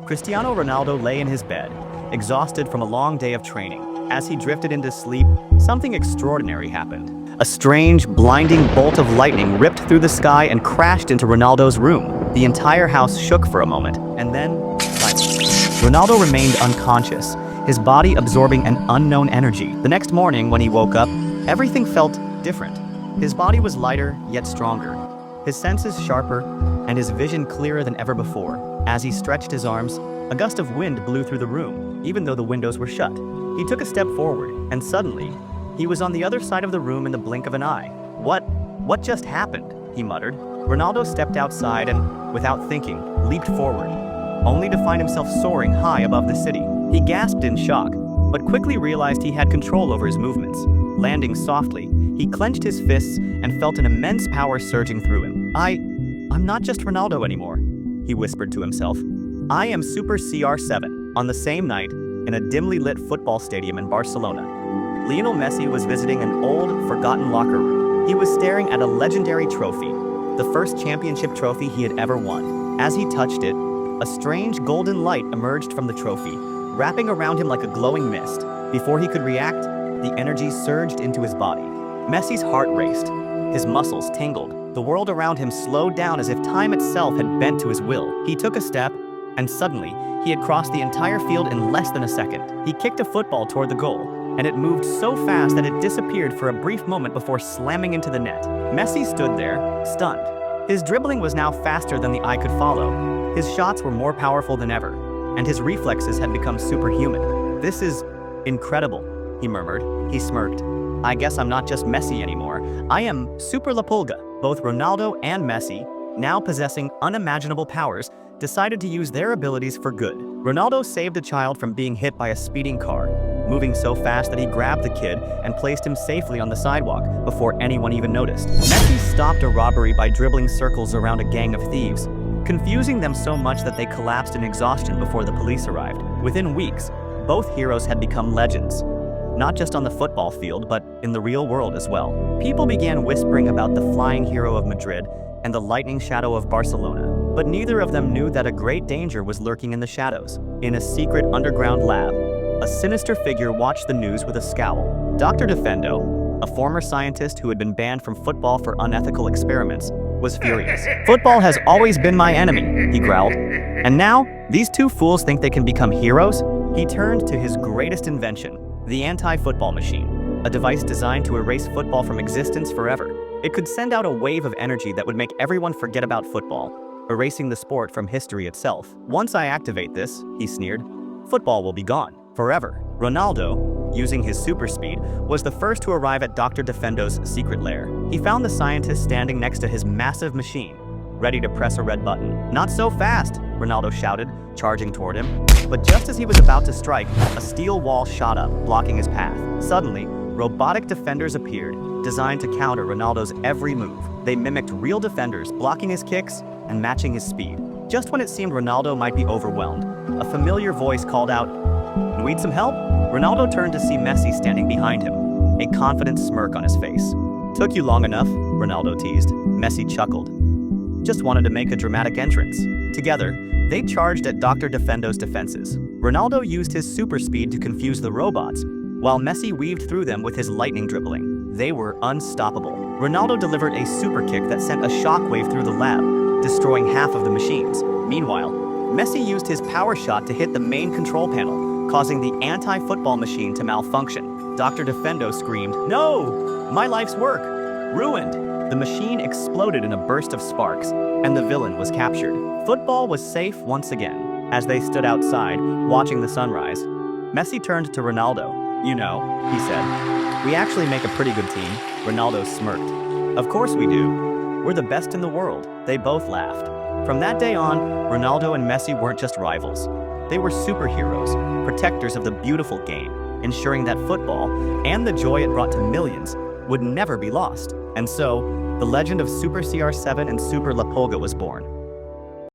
Cristiano Ronaldo lay in his bed, exhausted from a long day of training. As he drifted into sleep, something extraordinary happened. A strange, blinding bolt of lightning ripped through the sky and crashed into Ronaldo's room. The entire house shook for a moment, and then silence. Ronaldo remained unconscious, his body absorbing an unknown energy. The next morning, when he woke up, everything felt different. His body was lighter, yet stronger. His senses sharper, and his vision clearer than ever before. As he stretched his arms, a gust of wind blew through the room, even though the windows were shut. He took a step forward, and suddenly, he was on the other side of the room in the blink of an eye. What just happened? He muttered. Ronaldo stepped outside and, without thinking, leaped forward, only to find himself soaring high above the city. He gasped in shock, but quickly realized he had control over his movements. Landing softly, he clenched his fists and felt an immense power surging through him. I'm not just Ronaldo anymore, he whispered to himself. I am Super CR7. On the same night, in a dimly lit football stadium in Barcelona, Lionel Messi was visiting an old, forgotten locker room. He was staring at a legendary trophy, the first championship trophy he had ever won. As he touched it, a strange golden light emerged from the trophy, wrapping around him like a glowing mist. Before he could react, the energy surged into his body. Messi's heart raced. His muscles tingled. The world around him slowed down as if time itself had bent to his will. He took a step, and suddenly, he had crossed the entire field in less than a second. He kicked a football toward the goal, and it moved so fast that it disappeared for a brief moment before slamming into the net. Messi stood there, stunned. His dribbling was now faster than the eye could follow. His shots were more powerful than ever, and his reflexes had become superhuman. This is incredible, he murmured. He smirked. I guess I'm not just Messi anymore. I am Super La Pulga. Both Ronaldo and Messi, now possessing unimaginable powers, decided to use their abilities for good. Ronaldo saved a child from being hit by a speeding car, moving so fast that he grabbed the kid and placed him safely on the sidewalk before anyone even noticed. Messi stopped a robbery by dribbling circles around a gang of thieves, confusing them so much that they collapsed in exhaustion before the police arrived. Within weeks, both heroes had become legends, not just on the football field, but in the real world as well. People began whispering about the flying hero of Madrid and the lightning shadow of Barcelona, but neither of them knew that a great danger was lurking in the shadows. In a secret underground lab, a sinister figure watched the news with a scowl. Dr. Defendo, a former scientist who had been banned from football for unethical experiments, was furious. Football has always been my enemy, he growled. And now, these two fools think they can become heroes? He turned to his greatest invention, the anti-football machine, a device designed to erase football from existence forever. It could send out a wave of energy that would make everyone forget about football, erasing the sport from history itself. Once I activate this, he sneered, football will be gone, forever. Ronaldo, using his super speed, was the first to arrive at Dr. Defendo's secret lair. He found the scientist standing next to his massive machine, ready to press a red button. Not so fast, Ronaldo shouted, charging toward him. But just as he was about to strike, a steel wall shot up, blocking his path. Suddenly, robotic defenders appeared, designed to counter Ronaldo's every move. They mimicked real defenders, blocking his kicks and matching his speed. Just when it seemed Ronaldo might be overwhelmed, a familiar voice called out, "Need some help?" Ronaldo turned to see Messi standing behind him, a confident smirk on his face. Took you long enough, Ronaldo teased. Messi chuckled. Just wanted to make a dramatic entrance. Together, they charged at Dr. Defendo's defenses. Ronaldo used his super speed to confuse the robots, while Messi weaved through them with his lightning dribbling. They were unstoppable. Ronaldo delivered a super kick that sent a shockwave through the lab, destroying half of the machines. Meanwhile, Messi used his power shot to hit the main control panel, causing the anti-football machine to malfunction. Dr. Defendo screamed, "No! My life's work! Ruined!" The machine exploded in a burst of sparks, and the villain was captured. Football was safe once again. As they stood outside, watching the sunrise, Messi turned to Ronaldo. "You know," he said, "we actually make a pretty good team." Ronaldo smirked. "Of course we do. We're the best in the world." They both laughed. From that day on, Ronaldo and Messi weren't just rivals. They were superheroes, protectors of the beautiful game, ensuring that football, and the joy it brought to millions, would never be lost. And so, the legend of Super CR7 and Super La Pulga was born.